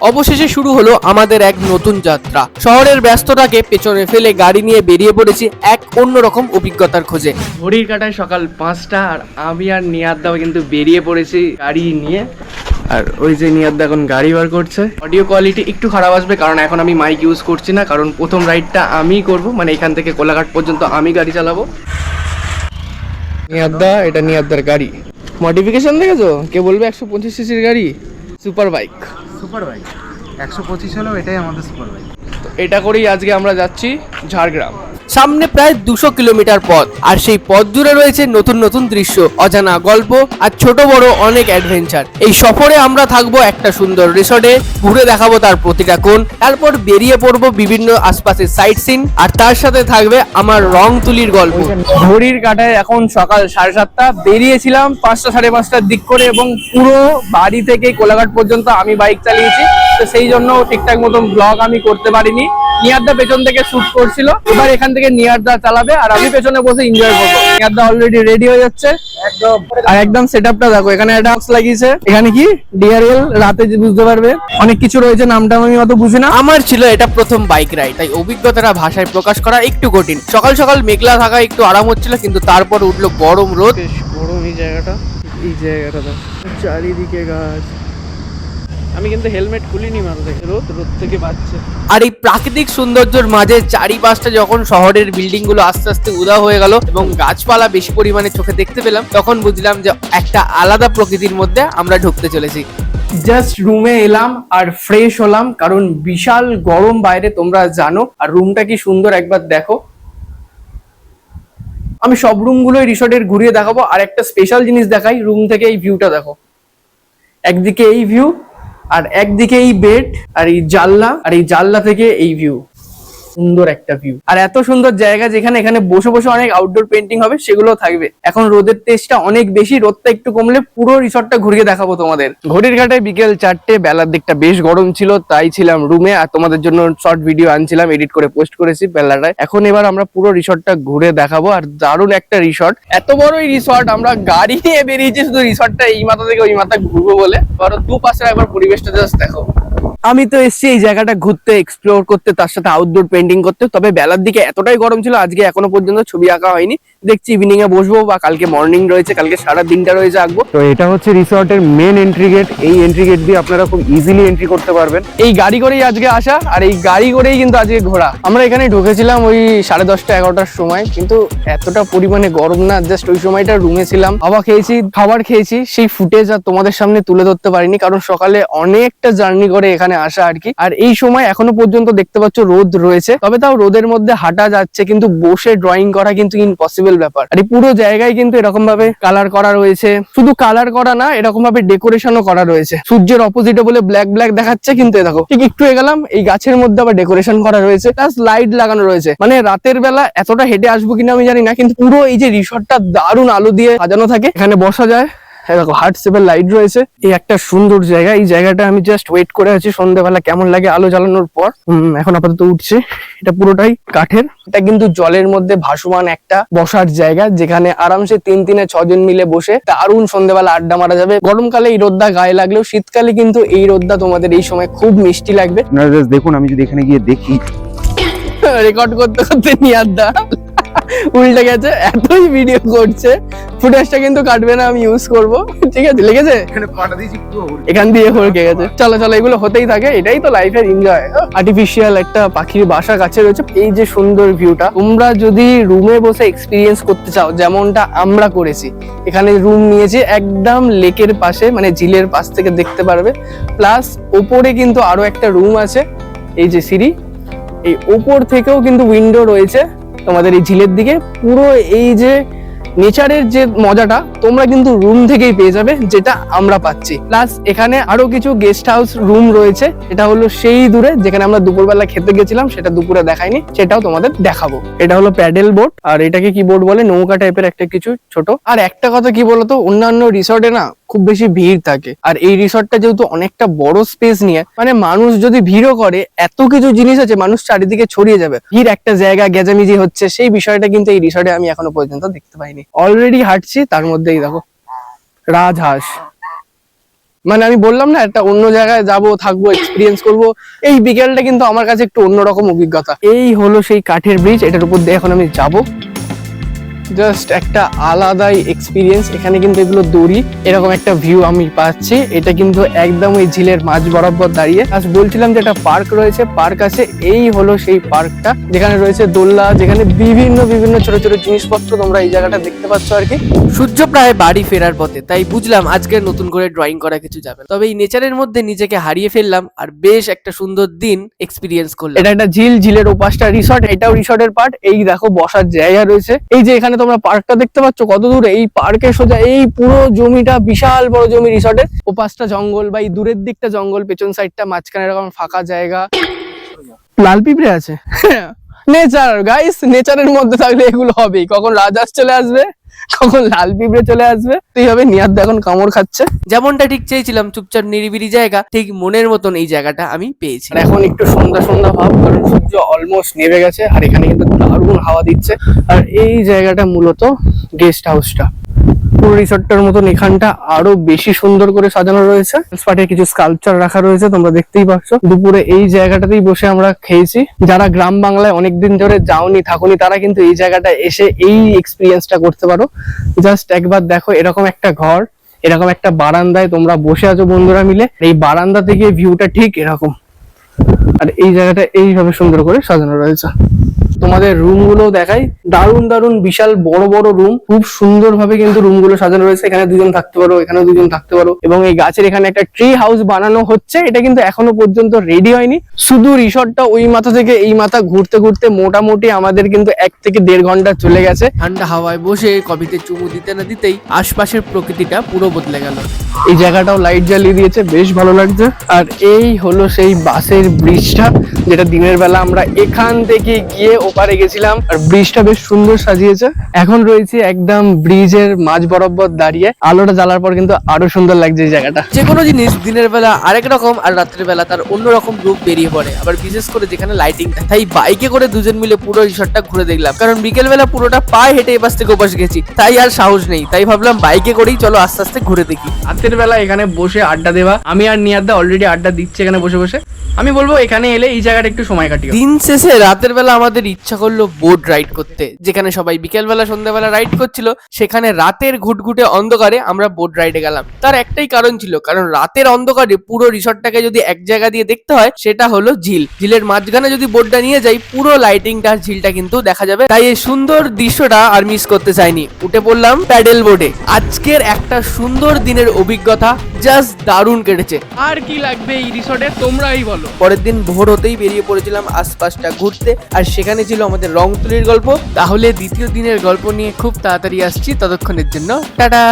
অবশেষে শুরু হলো আমাদের এক নতুন যাত্রা। শহরের ব্যস্ততাকে পেছনে ফেলে গাড়ি নিয়ে বেরিয়ে পড়েছি এক অন্যরকম অভিজ্ঞতার খোঁজে। ঘড়ির কাঁটায় সকাল 5টা আর আমি আর নিয়াদ্দাও কিন্তু বেরিয়ে পড়েছি গাড়ি নিয়ে। আর ওই যে নিয়াদ্দা এখন গাড়ি বার করছে। অডিও কোয়ালিটি একটু খারাপ আসবে কারণ এখন আমি মাইক ইউজ করছি না, কারণ প্রথম রাইডটা আমিই করব, মানে এখান থেকে কোলাঘাট পর্যন্ত আমি গাড়ি চালাবো। নিয়াদ্দা, এটা নিয়াদ্দার গাড়ি। মডিফিকেশন দেখেছো? কে বলবে 125 সিসির গাড়ি, সুপার বাইক। সুপার বাইক 125 হলেও এটাই আমাদের সুপার বাইক। এটা করেই আজকে আমরা যাচ্ছি ঝাড়গ্রাম। সামনে প্রায় 200 কিলোমিটার পথ, আর সেই পথ জুড়ে রয়েছে নতুন নতুন দৃশ্য, অজানা গল্প আর ছোট বড় অনেক অ্যাডভেঞ্চার। এই সফরে আমরা থাকবো একটা সুন্দর রিসর্টে, ঘুরে দেখাবো তার প্রতিটা কোণ, তারপর বেরিয়ে পড়বো বিভিন্ন আশপাশের সাইট সিন, আর তার সাথে থাকবে আমার রং তুলির গল্প। ঘড়ির কাঁটায় এখন সকাল 7:30, বেরিয়েছিলাম 5টা 5:30টার দিক করে, এবং পুরো বাড়ি থেকে কোলাঘাট পর্যন্ত আমি বাইক চালিয়েছি, তো সেই জন্য ঠিকঠাক মতন ব্লগ আমি করতে পারিনি। নিয়াদ্দা পেছন থেকে শুট করছিল, এবার এখান থেকে নিয়াদ্দা চালাবে আর আমি পেছনে বসে এনজয় করবো। নিয়াদ্দা অলরেডি রেডি হয়ে যাচ্ছে একদম, আর একদম সেটআপটা দেখো। এখানে একটা বক্স লাগিয়েছে, এখানে কি ডিআরএল, রাতে বুঝতে পারবে অনেক কিছু রয়েছে, নামটা আমি অত বুঝি না। আমার ছিল এটা প্রথম বাইক রাইড, তাই অভিজ্ঞতাটা ভাষায় প্রকাশ করা একটু কঠিন। সকাল সকাল মেঘলা থাকা একটু আরাম হচ্ছিল, কিন্তু তারপর উঠলো গরম রোদ। বেশ গরম এই জায়গাটা, চারিদিকে গাছ। আমি কিন্তু হেলমেট খুলিনি, মারতে রোদ থেকে বাঁচছে। আর এই প্রাকৃতিক সৌন্দর্যের মাঝে চারিপাশটা যখন শহরের বিল্ডিং গুলো আস্তে আস্তে উদা হয়ে গেল এবং গাছপালা বেশি পরিমাণে চোখে দেখতে পেলাম, তখন বুঝলাম যে একটা আলাদা প্রকৃতির মধ্যে আমরা ঢুকতে চলেছি। জাস্ট রুমে এলাম আর ফ্রেশ হলাম, কারণ বিশাল গরম বাইরে, তোমরা জানো। আর রুমটা কি সুন্দর একবার দেখো। আমি সব রুমগুলোই রিসর্টের ঘুরিয়ে দেখাবো, আর একটা স্পেশাল জিনিস দেখাই। রুম থেকে এই ভিউটা দেখো, একদিকে এই ভিউ আর একদিকে এই বেড আর এই জানলা, আর এই জানলা থেকে এই ভিউ, সুন্দর একটা ভিউ। আর এত সুন্দর জায়গা যেখানে এখানে বসে বসে অনেক আউটডোর পেন্টিং হবে, সেগুলো থাকবে। এখন রোদের তেজটা অনেক বেশি, রোদটা একটু কমলে পুরো রিসর্টটা ঘুরিয়ে দেখাবো তোমাদের। ঘড়ির কাঁটায় বিকেল 4টে, বেলার দিকটা বেশ গরম ছিল, তাই ছিলাম রুমে আর তোমাদের জন্য শর্ট ভিডিও আনছিলাম, এডিট করে পোস্ট করেছি বেলাটায়। এখন এবার আমরা পুরো রিসর্টটা ঘুরে দেখাবো। আর দারুণ একটা রিসর্ট, এত বড় এই রিসর্ট, আমরা গাড়ি নিয়ে বেরিয়েছি শুধু রিসর্টটা এই মাথা থেকে ওই মাথা ঘুরবো বলে। ধরো দুপাশে একবার পরিবেশটা জাস্ট দেখো। আমি তো এসেছি এই জায়গাটা ঘুরতে, এক্সপ্লোর করতে, তার সাথে আউটডোর পেন্টিং করতে। তবে বেলার দিকে এতটাই গরম ছিল, আজকে এখনো পর্যন্ত ছবি আঁকা হয়নি। দেখছি ইভিনিং এ বসবো, বা কালকে মর্নিং রয়েছে, কালকে সারা দিনটা রয়েছে আঁকবো। তো এটা হচ্ছে রিসর্টের মেন এন্ট্রি গেট। এই এন্ট্রি গেট দিয়ে আপনারা খুব ইজিলি এন্ট্রি করতে পারবেন। এই গাড়ি করেই আজকে আসা, আর এই গাড়ি করেই কিন্তু আজকে ঘোরা। আমরা এখানে ঢুকেছিলাম ওই 10:30 11টার সময়, কিন্তু এতটা পরিমাণে গরম না, জাস্ট ওই সময়টা রুমে ছিলাম, হাওয়া খেয়েছি, খাবার খেয়েছি। সেই ফুটেজ আর তোমাদের সামনে তুলে ধরতে পারিনি, কারণ সকালে অনেকটা জার্নি করে এখানে আসা আর কি। আর এই সময় এখনো পর্যন্ত দেখতে পাচ্ছ রোদ রয়েছে, তবে তাও রোদের মধ্যে হাঁটা যাচ্ছে, কিন্তু বসে ড্রয়িং করা কিন্তু ইম্পসিবল ব্যাপার। আর এই পুরো জায়গায় কিন্তু এরকম ভাবে কালার করা রয়েছে, শুধু কালার করা না, এরকম ভাবে ডেকোরেশনও করা রয়েছে। সূর্যের অপোজিটে বলে ব্ল্যাক ব্ল্যাক দেখাচ্ছে, কিন্তু দেখো ঠিক একটু এগেলাম, এই গাছের মধ্যে আবার ডেকোরেশন করা রয়েছে, প্লাস লাইট লাগানো রয়েছে। মানে রাতের বেলা এতটা হেঁটে আসবো কিনা আমি জানি না, কিন্তু পুরো এই যে রিসর্টটা দারুণ আলো দিয়ে সাজানো থাকে, এখানে বসা যায়। দেখো হার্ট শেপের লাইট রয়েছে, এই একটা সুন্দর জায়গা। এই জায়গাটা আমি জাস্ট ওয়েট করে আছি সন্ধ্যাবেলা কেমন লাগে আলো জ্বালানোর পর। এখন আপাতত উঠছে। এটা পুরোটাই কাঠের। এটা কিন্তু জলের মধ্যে ভাসমান একটা বসার জায়গা, যেখানে আরামসে 3 6 জন মিলে বসে দারুণ সন্ধ্যাবেলা আড্ডা মারা যাবে। গরমকালে এই রোদটা গায়ে লাগলেও শীতকালে কিন্তু এই রোদটা তোমাদের এই সময় খুব মিষ্টি লাগবে। আপনারা জাস্ট দেখুন, আমি যদি এখানে গিয়ে দেখি, রেকর্ড করতে করতে নিয়াদ্দা উল্টে গেছে, এতই ভিডিও করছে। ফুটেজটা কিন্তু কাটবে না, আমি ইউজ করব, ঠিক আছে? লেগেছে এখানে পাটা দিয়েছি পুরো, এখান দিয়ে হড়কে গেছে। চলো চলো, এগুলো হতেই থাকে, এটাই তো লাইফের এনজয়। আর্টিফিশিয়াল একটা পাখির বাসা কাছে রয়েছে। এই যে সুন্দর ভিউটা, তোমরা যদি রুমে বসে এক্সপিরিয়েন্স করতে চাও, যেমনটা আমরা করেছি, এখানে রুম নিয়েছি একদম লেকের পাশে, মানে ঝিলের পাশ থেকে দেখতে পারবে। প্লাস ওপরে কিন্তু আরো একটা রুম আছে, এই যে সিঁড়ি, এই ওপর থেকেও কিন্তু উইন্ডো রয়েছে তোমাদের এই ঝিলের দিকে। পুরো এই যে নেচারের যে মজাটা তোমরা কিন্তু রুম থেকেই পেয়ে যাবে, যেটা আমরা পাচ্ছি। প্লাস এখানে আরো কিছু গেস্ট হাউস রুম রয়েছে, এটা হলো সেই দূরে যেখানে আমরা দুপুরবেলা খেতে গেছিলাম, সেটা দুপুরে দেখাইনি, সেটাও তোমাদের দেখাবো। এটা হলো প্যাডেল বোট, আর এটাকে কি বোট বলে, নৌকা টাইপের একটা কিছু ছোট। আর একটা কথা কি বলতো, অন্যান্য রিসর্টে না খুব বেশি ভিড় থাকে, আর এই রিসর্টটা যেহেতু অনেকটা বড় স্পেস নিয়ে, মানে মানুষ যদি ভিড়ও করে, এত কিছু জিনিস আছে, মানুষ চারিদিকে ছড়িয়ে যাবে, ভিড় একটা জায়গা গেজামিজি হচ্ছে, সেই বিষয়টা কিন্তু এই রিসর্টে আমি এখনো পর্যন্ত দেখতে পাইনি। অলরেডি হাঁটছি, তার মধ্যেই দেখো রাজহাঁস। মানে আমি বললাম না একটা অন্য জায়গায় যাব, থাকবো, এক্সপিরিয়েন্স করব, এই বিকেলটা কিন্তু আমার কাছে একটু অন্যরকম অভিজ্ঞতা। এই হলো সেই কাঠের ব্রিজ, এটার উপর দিয়ে এখন আমি যাব। জাস্ট একটা আলাদাই এক্সপিরিয়েন্স। এখানে কিন্তু এগুলো দড়ি, এরকম একটা ভিউ আমি পাচ্ছি। এটা কিন্তু একদম ওই ঝিলের মাঝ বরাবর দাঁড়িয়ে। আজ বলছিলাম যে একটা পার্ক রয়েছে, পার্ক আছে, এই হলো সেই পার্কটা যেখানে রয়েছে দোলনা, যেখানে বিভিন্ন বিভিন্ন ছোট ছোট জিনিসপত্র তোমরা এই জায়গাটা দেখতে পাচ্ছ আর কি। সূর্য প্রায় বাড়ি ফেরার পথে, তাই বুঝলাম আজকে নতুন করে ড্রয়িং করা কিছু যাবে না। তবে এই নেচারের মধ্যে নিজেকে হারিয়ে ফেললাম আর বেশ একটা সুন্দর দিন এক্সপিরিয়েন্স করলাম। এটা একটা ঝিল, ঝিলের ওপাশটা রিসর্ট, এটাও রিসর্টের পার্ট। এই দেখো বসার জায়গা রয়েছে, এই যে এখানে তোমরা পার্কটা দেখতে পাচ্ছ কত দূরে, এই পার্কের সোজা এই পুরো জমিটা, বিশাল বড় জমি রিসর্টের। ওপাশটা জঙ্গল বা এই দূরের দিকটা জঙ্গল, পেছন সাইডটা, মাঝখানে এরকম ফাঁকা জায়গা। লাল পিঁপড়ে আছে। নেচার গাইস, নেচারের মধ্যে থাকলে এগুলো হবেই। কখন রাজহাঁস চলে আসবে, কখন লাল পিঁপড়ে চলে আসবে, এইভাবে নিয়াদ এখন কামড় খাচ্ছে। যেমনটা ঠিক চেয়েছিলাম, চুপচাপ নিরিবিলি জায়গা, ঠিক মনের মতন এই জায়গাটা আমি পেয়েছি। আর এখন একটু সন্ধ্যা সন্ধ্যা ভাব, কারণ সূর্য অলমোস্ট নেমে গেছে আর এখানে কিন্তু দারুণ হাওয়া দিচ্ছে। আর এই জায়গাটা মূলত গেস্ট হাউসটা, পুরো রিসর্টটার মতন এখানটা আরো বেশি সুন্দর করে সাজানো রয়েছে। স্পটে কিছু স্কাল্পচার রাখা রয়েছে, তোমরা দেখতেই পাচ্ছ। দুপুরে এই জায়গাটাতেই বসে আমরা খেয়েছি। যারা গ্রাম বাংলায় অনেকদিন ধরে যাওনি, থাকুনি, তারা কিন্তু এই জায়গাটা এসে এই এক্সপিরিয়েন্সটা করতে পারো। জাস্ট একবার দেখো, এরকম একটা ঘর, এরকম একটা বারান্দায় তোমরা বসে আছো বন্ধুরা মিলে। এই বারান্দা থেকে ভিউটা ঠিক এরকম, আর এই জায়গাটা এইভাবে সুন্দর করে সাজানো রয়েছে। তোমাদের রুম গুলো দেখাই, দারুণ দারুণ বিশাল বড় বড় রুম, খুব সুন্দর ভাবে কিন্তু রুম গুলো সাজানো রয়েছে। এখানে দুজন থাকতে পারো, এখানে দুজন থাকতে পারো, এবং এই গাছের এখানে একটা ট্রি হাউস বানানো হচ্ছে। এটা কিন্তু এখনো পর্যন্ত রেডি হয়নি। শুধু রিসর্টটা ওই মাথা থেকে এই মাথা ঘুরতে ঘুরতে মোটামুটি আমাদের কিন্তু 1 থেকে 1.5 ঘন্টা চলে গেছে। ঠান্ডা হাওয়ায় বসে কফিতে চুমু দিতে না দিতেই আশপাশের প্রকৃতিটা পুরো বদলে গেল। এই জায়গাটাও লাইট জ্বালিয়ে দিয়েছে, বেশ ভালো লাগছে। আর এই হলো সেই বাসের ব্রিজটা, যেটা দিনের বেলা আমরা এখান থেকে গিয়ে ওপারে গেছিলাম। আর ব্রিজটা বেশ সুন্দর সাজিয়েছে। এখন রয়েছে একদম ব্রিজের মাঝ বরাবর দাঁড়িয়ে, আলোটা জ্বালার পর কিন্তু আরো সুন্দর লাগছে এই জায়গাটা। যে কোনো জিনিস দিনের বেলা আরেক রকম আর রাত্রের বেলা তার অন্য রকম রূপ বেরিয়ে পড়ে, আবার বিশেষ করে যেখানে লাইটিং। তাই বাইকে করে দুজন মিলে পুরো রিসর্টটা ঘুরে দেখলাম, কারণ বিকেল বেলা পুরোটা পায়ে হেঁটে এপাশ থেকে ওপাশ গেছি, তাই আর সাহস নেই। তাই ভাবলাম বাইকে করেই চলো আস্তে আস্তে ঘুরে দেখি। রাতের বেলা এখানে বসে আড্ডা দেওয়া, আমি আর নিয়াদা অলরেডি আড্ডা দিচ্ছে এখানে বসে বসে। আমি বলবো এখানে এলে এই জায়গাটা একটু সময় কাটিও। দিন শেষে রাতের বেলা আমাদের ইচ্ছা করলো বোট রাইড করতে। যেখানে সবাই বিকেল বেলা সন্ধ্যাবেলা রাইড করছিল, সেখানে রাতের ঘুটঘুটে অন্ধকারে আমরা বোট রাইডে গেলাম। তার একটাই কারণ ছিল, কারণ রাতের অন্ধকারে পুরো রিসর্টটাকে যদি এক জায়গা দিয়ে দেখতে হয়, সেটা হলো ঝিল। ঝিলের মাঝখানে যদি বোটটা নিয়ে যাই, পুরো লাইটিংটা ঝিলটা কিন্তু দেখা যাবে। তাই এই সুন্দর দৃশ্যটা আর মিস করতে চাইনি। উঠে পড়লাম প্যাডেল বোটে। আজকের একটা সুন্দর দিনের অভিজ্ঞতা জাস্ট দারুণ কেটেছে। আর কি লাগবে এই রিসর্টে তোমরাই বলো। পরের দিন ভোর হতেই বেরিয়ে পড়েছিলাম আশপাশটা ঘুরতে, আর সেখানে ছিল আমাদের রংতুলির গল্প। তাহলে দ্বিতীয় দিনের গল্প নিয়ে খুব তাড়াতাড়ি আসছি, ততক্ষণের জন্য টাটা।